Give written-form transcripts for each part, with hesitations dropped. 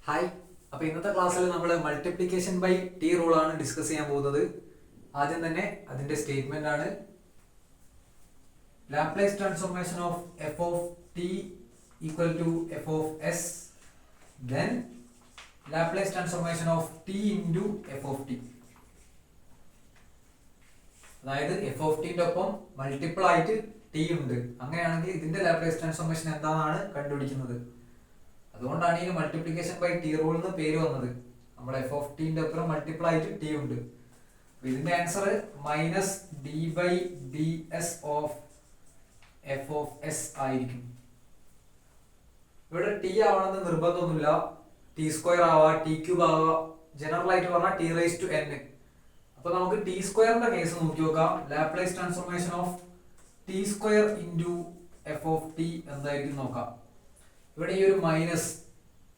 Hi. അപ്പോൾ ഇന്നത്തെ ക്ലാസ്സിൽ നമ്മൾ മൾട്ടിപ്ലിക്കേഷൻ ബൈ ടി റൂൾ ആണ് ഡിസ്കസ് ചെയ്യാൻ പോകുന്നത്. ആദ്യം തന്നെ അതിന്റെ സ്റ്റേറ്റ്മെന്റ് ആണ് Laplace transformation of F of t equal to f of s, then Laplace transformation of t into f of t. അതായത് എഫ് ഓഫ് ടിന്റെ ഒപ്പം മൾട്ടിപ്പിൾ ആയിട്ട് ടി ഉണ്ട്. അങ്ങനെയാണെങ്കിൽ ഇതിന്റെ ലാപ്ലേസ് ട്രാൻസ്ഫോർമേഷൻ എന്താണെന്നാണ് കണ്ടുപിടിക്കുന്നത്. അതുകൊണ്ടാണ് ഈ മൾട്ടിപ്ലിക്കേഷൻ ബൈ ടി റൂൾ എന്ന് പേര് വന്നത്. നമ്മൾ എഫ് ഓഫ് ടിന്റെ അപ്പുറം മൾട്ടിപ്പിൾ ആയിട്ട് ടി ഉണ്ട്. ഇതിന്റെ answer minus d by D s of F of s ആയിരിക്കും. ഇവിടെ ടി ആവണമെന്ന് നിർബന്ധമൊന്നുമില്ല. ടി സ്ക്വയർ ആവാ, ടി ക്യൂബ് ആവാ, ജനറൽ ആയിട്ട് പറഞ്ഞാൽ ടി റൈസ് ടു എൻ. അപ്പൊ നമുക്ക് ടി സ്ക്വയറിന്റെ കേസ് നോക്കി നോക്കാം. Laplace transformation of t square into f of T എന്തായിരിക്കും നോക്കാം. ഇവിടെ ഈ ഒരു മൈനസ്,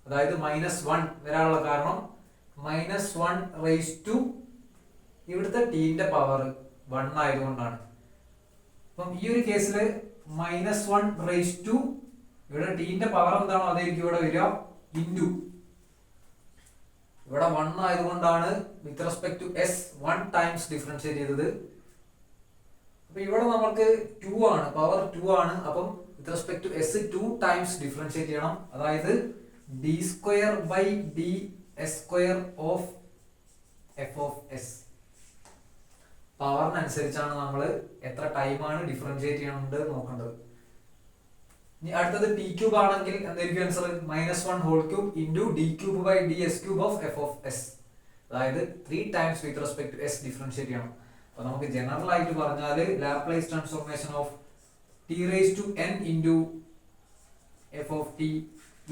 അതായത് -1 വരാനുള്ള കാരണം -1 റൈസ് ടു ഇവിടുത്തെ ടീന്റെ പവർ 1 ആയതുകൊണ്ടാണ്. അപ്പം ഈ ഒരു കേസിൽ -1 റൈസ് ടു ഇവിടെ ടീന്റെ പവർ എന്താണോ അതായിരിക്കും ഇവിടെ വരിക ഇൻറ്റു ഇവിടെ 1 ആയതുകൊണ്ടാണ് with respect to s 1 times differentiate ചെയ്തത്. അപ്പൊ ഇവിടെ നമുക്ക് 2 ആണ്, പവർ 2 ആണ്. അപ്പം with respect to S 2 times differentiate ചെയ്യണം. അതായത് D square by D S square of F of S. പവറിനനുസരിച്ചാണ് നമ്മൾ എത്ര ടൈമാണ് ഡിഫറൻഷിയേറ്റ് ചെയ്യണമെന്ന് നോക്കേണ്ടത്. ഇനി അടുത്തത് ടി ക്യൂബ് ആണെങ്കിൽ എന്തായിരിക്കും answer? -1 whole cube into d cube by D s cube of F of s. അതായത് 3 times with respect to S differentiate ചെയ്യണം. അപ്പൊ നമുക്ക് ജനറൽ ആയിട്ട് പറഞ്ഞാൽ Laplace transformation of t raise to n into f of t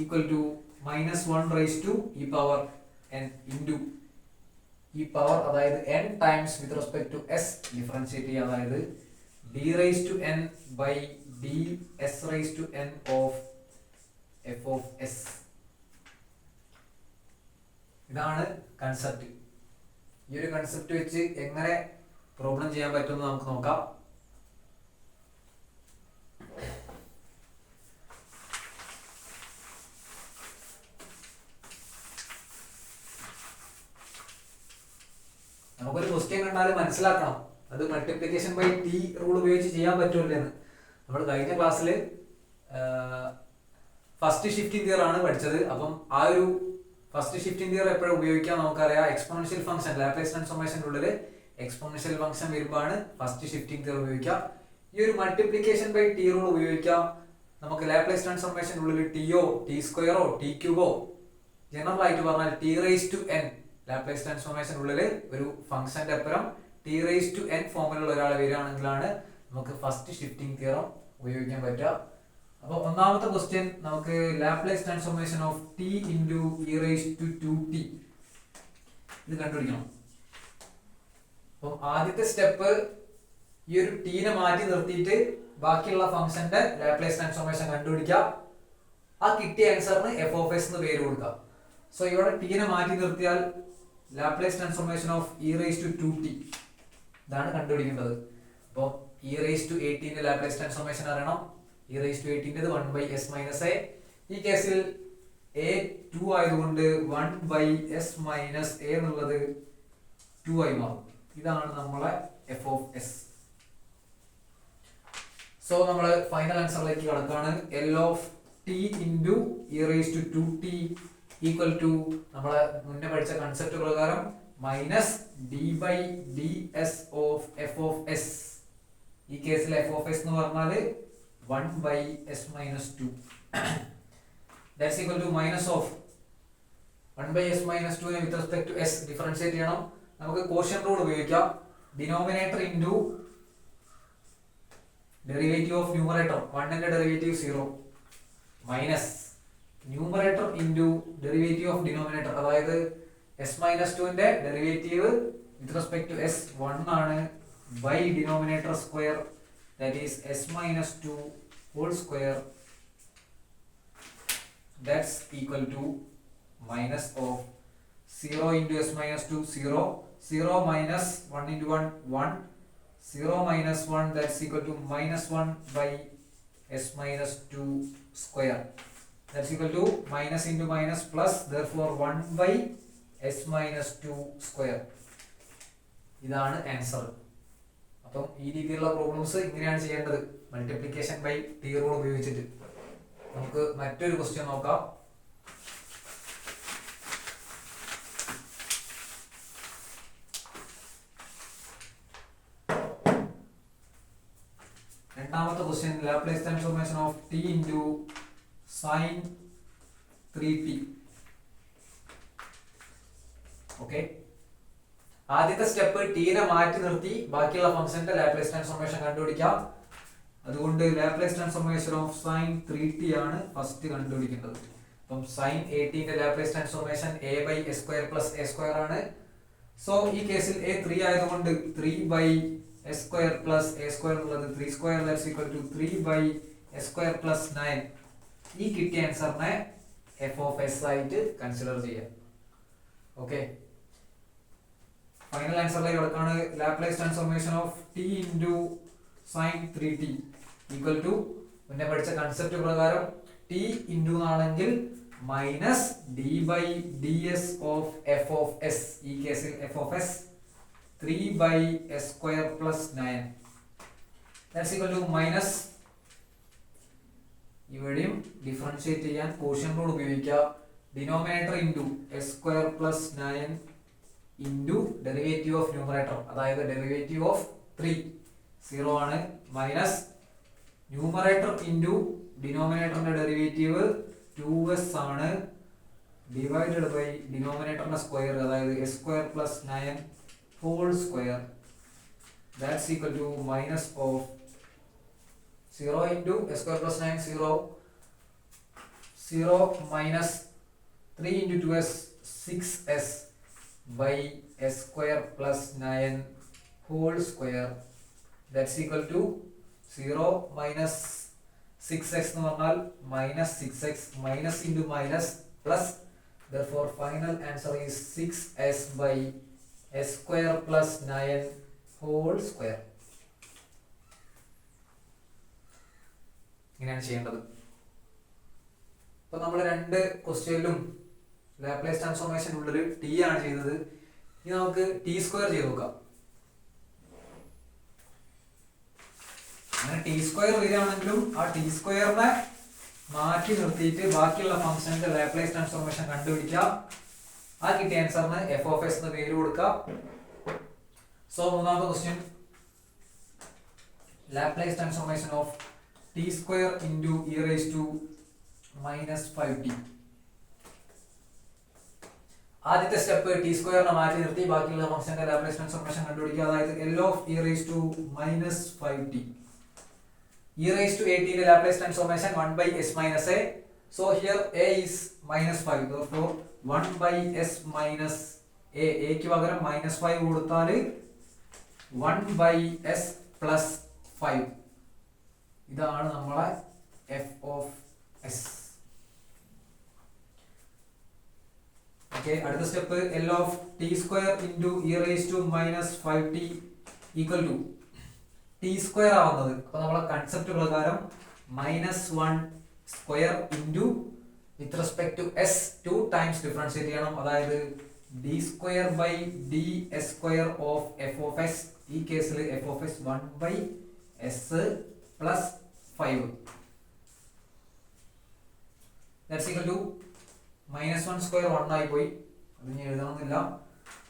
equal to -1 raise to e power n into e power, അതായത് n times with respect to S differentiate ചെയ്യുക. അതായത് d raise to n by D s raise to n of F of s. ഇതാണ് concept. ഈ ഒരു concept വെച്ച് എങ്ങനെ problem ചെയ്യാൻ പറ്റുമെന്ന് നമുക്ക് നോക്കാം. നമുക്കൊരു ക്വസ്റ്റ്യൻ കണ്ടാൽ മനസ്സിലാക്കണം അത് മൾട്ടിപ്ലിക്കേഷൻ ബൈ ടി റൂൾ ഉപയോഗിച്ച് ചെയ്യാൻ പറ്റുമല്ലെന്ന്. നമ്മൾ കഴിഞ്ഞ ക്ലാസ്സിൽ ഫസ്റ്റ് ഷിഫ്റ്റിംഗ് തിയർ ആണ് പഠിച്ചത്. അപ്പം ആ ഒരു ഫസ്റ്റ് ഷിഫ്റ്റിംഗ് തിയർ എപ്പോഴും ഉപയോഗിക്കാൻ നമുക്കറിയാം. എക്സ്പോണൻഷ്യൽ ഫംഗ്ഷൻ ലാപ്ലേസ് ട്രാൻസ്ഫോർമേഷൻ്റെ ഉള്ളിൽ എക്സ്പോണൻഷ്യൽ ഫംഗ്ഷൻ വരുമ്പോഴാണ് ഫസ്റ്റ് ഷിഫ്റ്റിംഗ് തിയർ ഉപയോഗിക്കാം. ഈ ഒരു മൾട്ടിപ്ലിക്കേഷൻ ബൈ ടി റൂൾ ഉപയോഗിക്കാം. നമുക്ക് ലാപ്ലേസ് ട്രാൻസ്ഫോർമേഷൻ്റെ ഉള്ളിൽ ടിയോ ടി സ്ക്വയറോ ടി ക്യൂബോ, ജനറൽ ആയിട്ട് പറഞ്ഞാൽ t raise to n, Laplace transformation ഉള്ളിൽ ഒരു ഫംഗ്ഷന്റെ അപ്പുറം ടി റൈസ് ടു എൻ ഫോമിലുള്ള ഒരാൾ വരികയാണെങ്കിലാണ് നമുക്ക് ഫസ്റ്റ് ഷിഫ്റ്റിംഗ് തിയറം ഉപയോഗിക്കാൻ പറ്റുക. അപ്പോൾ ഒന്നാമത്തെ ക്വസ്റ്റ്യൻ നമുക്ക് Laplace transformation of t into e raise to 2t ഇത് കണ്ടുപിടിക്കണം. അപ്പം ആദ്യത്തെ സ്റ്റെപ്പ് ഈ ഒരു ടീനെ മാറ്റി നിർത്തിയിട്ട് ബാക്കിയുള്ള ഫംഗ്ഷന്റെ ലാപ്ലേസ് ട്രാൻസ്ഫോർമേഷൻ കണ്ടുപിടിക്കുക. ആ കിട്ടിയ ആൻസറിന് എഫ് ഓഫ് എസ് എന്ന് പേര് കൊടുക്കുക. സോ ഇവിടെ ടീനെ മാറ്റി നിർത്തിയാൽ Laplace transformation of E raise to 2t ഇതാണ് കണ്ടുപിടിക്കേണ്ടത്. അപ്പോൾ ഇ റൈസ് ടു 18ന്റെ ലാപ്ലേസ് ട്രാൻസ്ഫോർമേഷൻ അറിയണം. ഇ റൈസ് ടു 18ന്റേത് 1/s - a. ഈ കേസിൽ a 2 ആയതുകൊണ്ട് 1/s - a എന്നുള്ളത് 2 ആയി മാറും. ഇതാണ് നമ്മളെ എഫ് ഓഫ് എസ്. സോ നമ്മൾ ഫൈനൽ ആൻസറിലേക്ക് കടക്കുകയാണ്. L of t into e raise to 2t equal to നമ്മളെ മുന്നേ പഠിച്ച കൺസെപ്റ്റ് പ്രകാരം minus d by D s of F of s. ഈ കേസിൽ എഫ് ഓഫ് എസ് എന്ന് പറഞ്ഞാൽ 1/s - 2. That's equal to minus of 1/s - 2 with respect to S differentiate ചെയ്യണം. നമുക്ക് കോഷ്യന്റ് റൂൾ ഉപയോഗിക്കാം. Denominator into derivative of numerator, 1ന്റെ derivative 0 minus numerator into derivative of denominator, അതായത് s - 2ന്റെ derivative with respect to s 1 ആണ് by denominator square, that is s - 2 whole square. That's equal to minus of 0 into s - 2 0, 0 minus 1 into 1 1, 0 minus 1, that's equal to -1 by s - 2 square. that's equal to minus into minus plus, therefore 1 by s minus 2 square. ഇതാണ് answer. അപ്പം ഈ രീതിയിലുള്ള problems ഇങ്ങനെയാണ് ചെയ്യേണ്ടത്, multiplication by t rule ഉപയോഗിച്ചിട്ട്. നമുക്ക് മറ്റൊരു question നോക്കാം. രണ്ടാമത്തെ question, Laplace transformation of t into sine 3t. Okay, ആദ്യത്തെ സ്റ്റെപ്പ് ടീനെ മാറ്റി നിർത്തി ബാക്കിയുള്ള ഫംഗ്ഷന്റെ ലാപ്ലേസ് ട്രാൻസ്ഫോർമേഷൻ കണ്ടുപിടിക്കാം. അതുകൊണ്ട് Laplace transformation of sine 3t ആണ് ഫസ്റ്റ് കണ്ടുപിടിക്കേണ്ടത്. അപ്പം സൈൻ 18 ന്റെ Laplace transformation a by s square plus a square ആണ്. സോ ഈ കേസിൽ a 3 ആയതുകൊണ്ട് 3 by s square plus a square എന്നുള്ളത് 3 square that's equal to 3 by s square plus 9. ഈ കിട്ടിയ ആൻസറിനെ f of s ആയിട്ട് കൺസിഡർ ചെയ്യാം. ഓക്കെ, ഫൈനൽ ആൻസറിലേക്ക് കിടക്കാണ്. Laplace transformation of t into sine 3t equal to മുന്നേ പഠിച്ച കൺസെപ്റ്റ് പ്രകാരം ടി ഇൻറ്റു ആണെങ്കിൽ minus d by D s of F of s. ഈ കേസിൽ f of s 3 by s square plus 9 that's equal to minus, ഇവിടെയും differentiate ചെയ്യാൻ quotient rule ഉപയോഗിക്കുക. Denominator into s square plus 9 into derivative of numerator, അതായത് derivative of 3 0 ആണ്, minus numerator into ഡിനോമിനേറ്ററിന്റെ derivative 2s ആണ്, divided by ഡിനോമിനേറ്ററിന്റെ square, അതായത് s square plus 9 whole square that's equal to minus of 0 into s square plus 9 0 0 minus 3 into 2s 6s by s square plus 9 whole square that's equal to 0 minus 6x എന്ന് പറഞ്ഞാൽ minus 6x minus into minus plus, therefore final answer is 6s by s square plus 9 whole square. ഇങ്ങനെയാണ് ചെയ്യേണ്ടത്. ഇപ്പൊ നമ്മൾ രണ്ട് ക്വസ്റ്റ്യനിലും Laplace transformation ഉള്ളൊരു T ആണ് ചെയ്തത്. ഇനി നമുക്ക് ടി സ്ക്വയർ ചെയ്ത് നോക്കാം. അങ്ങനെ ടി സ്ക്വയർ വരികയാണെങ്കിലും ആ ടി സ്ക്വയറിനെ മാറ്റി നിർത്തിയിട്ട് ബാക്കിയുള്ള ഫംഗ്ഷന്റെ ലാപ്ലേസ് ട്രാൻസ്ഫോർമേഷൻ കണ്ടുപിടിക്കാം. ആ കിട്ടിയ ആൻസറിന് എഫ് ഓഫ് എസ് എന്ന് പേര് കൊടുക്കാം. സോ മൂന്നാമത്തെ question, Laplace transformation of t square into e raise to minus 5t. ആദ്യത്തെ സ്റ്റെപ്പ് ടി സ്ക്വയറിനെ മാറ്റി നിർത്തി ബാക്കിയുള്ള ഫംഗ്ഷന്റെ ലാപ്ലേസ് ട്രാൻസ്ഫോർമേഷൻ കണ്ടുപിടിക്കുക, അതായത് l of e raise to minus 5t. E raise to 18 ന്റെ Laplace transformation 1 by s minus a. So here a is minus 5, therefore 1 by s minus a, ക്ക് പകരം മൈനസ് 5 കൊടുത്താൽ 1 by s plus 5. ഇതാണ് നമ്മളെ f of s. Okay, അടുത്ത step l of t square into e raised to minus 5t equal to t square ആവുന്നത്. അപ്പോൾ നമ്മളെ concept പ്രകാരം -1 square into with respect to S 2 times differentiate ചെയ്യണം, അതായത് D square by D S square of F of s. ഈ കേസിൽ f of s 1 by s plus 5 that's equal to -1 square 1 ആയി പോയി, അത് ഇനി എഴുതണമെന്നില്ല.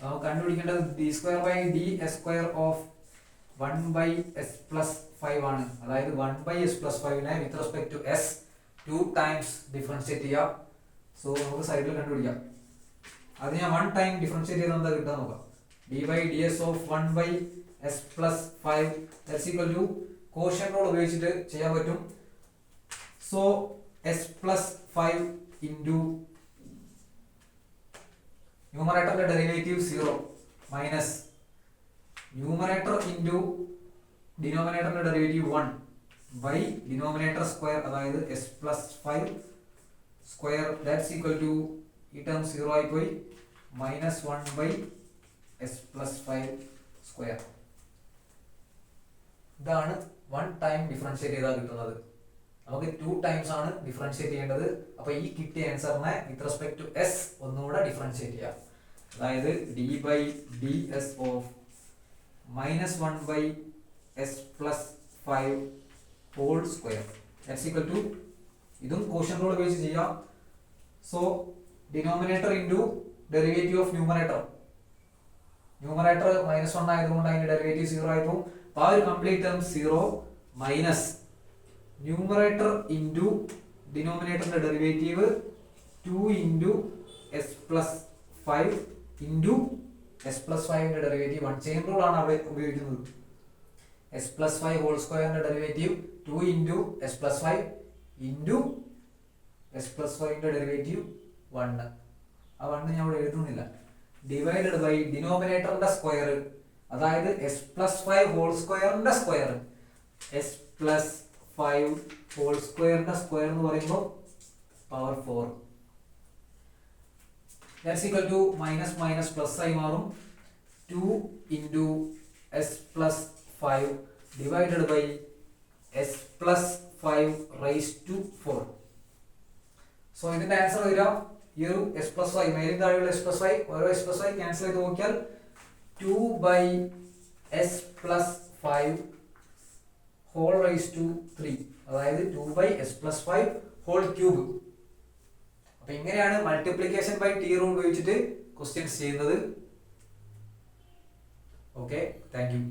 നമുക്ക് കണ്ടുപിടിക്കേണ്ടത് d square by D S square of 1 by s plus 5 ആണ്, അതായത് 1 by s plus 5 നെ with respect to s 2 times differentiate ചെയ്യാം. സോ നമുക്ക് സൈഡിൽ കണ്ടുപിടിക്കാം. അത് ഞാൻ 1 ടൈം ഡിഫറൻഷിയേറ്റ് ചെയ്താൽ എന്താ കിട്ടാൻ നോക്കാം. d by ds of 1 by s plus 5 that's equal to quotient rule ഉപയോഗിച്ചിട്ട് ചെയ്യാൻ പറ്റും. സോ s plus 5 into ന്യൂമറേറ്ററിന്റെ ഡെറിവേറ്റീവ് 0 മൈനസ് ന്യൂമറേറ്റർ ഇൻറ്റു ഡിനോമിനേറ്ററിന്റെ ഡെറിവേറ്റീവ് 1 by ഡിനോമിനേറ്റർ സ്ക്വയർ, അതായത് s plus 5 square that's equal to ഈ ടേം 0 ആയി പോയി, -1 by s plus 5 square. ഇതാണ് 1 ടൈം ഡിഫറൻഷിയേറ്റ് ചെയ്താൽ കിട്ടുന്നത്. നമുക്ക് 2 ടൈംസ് ആണ് ഡിഫറൻഷിയേറ്റ് ചെയ്യേണ്ടത്. അപ്പൊ ഈ കിട്ടിയ ആൻസറിനെ വിത്ത് റെസ്പെക്ട് ടു എസ് ഒന്നുകൂടെ ഡിഫറൻഷിയേറ്റ് ചെയ്യാം. അതായത് d by D s of -1 by s plus 5 whole square that's equal to, ഇതും കോഷ്യന്റ് റൂൾ ഉപയോഗിച്ച് ചെയ്യാം. So denominator into derivative of numerator. Numerator -1 ആയതുകൊണ്ട് അതിന്റെ ഡെറിവേറ്റീവ് 0 ആയി പോകും. അപ്പോൾ ആ ഒരു complete term 0 minus numerator into ഡിനോമിനേറ്ററിന്റെ derivative 2 into S plus 5 into S plus 5ന്റെ ഡെറിവേറ്റീവ് 1. ചെയിൻ റൂൾ ആണ് അവിടെ ഉപയോഗിക്കുന്നത്. എസ് പ്ലസ് 5 ഹോൾ സ്ക്വയറിന്റെ derivative 2 into S plus 5 into S plus 5ന്റെ ഡെറിവേറ്റീവ് 1. ആ 1 ഞാൻ ഇവിടെ എഴുതുന്നില്ല. ഡിവൈഡഡ് ബൈ ഡിനോമിനേറ്ററിന്റെ സ്ക്വയർ, അതായത് എസ് പ്ലസ് 5 ഹോൾ സ്ക്വയറിന്റെ സ്ക്വയർ. എസ് പ്ലസ് 5 ഹോൾ സ്ക്വയറിന്റെ സ്ക്വയർ എന്ന് പറയുമ്പോൾ power 4. That's equal to minus minus plus ആയി മാറും. 2 into S plus 5 divided by s plus 5 raise to 4. So ഇതിന്റെ ആൻസർ വരിക ഈ ഒരു എസ് പ്ലസ് 5 മേലും താഴെയുള്ള എസ് പ്ലസ് 5 ഓരോ എസ് പ്ലസ് 5 ക്യാൻസൽ ചെയ്ത് നോക്കിയാൽ 2 by s plus 5 whole raise to 3, അതായത് 2 by s plus 5 whole cube. അപ്പൊ ഇങ്ങനെയാണ് മൾട്ടിപ്ലിക്കേഷൻ ബൈ ടി റൂൾ ഉപയോഗിച്ചിട്ട് ക്വസ്റ്റ്യൻസ് ചെയ്യുന്നത്. Okay, thank U.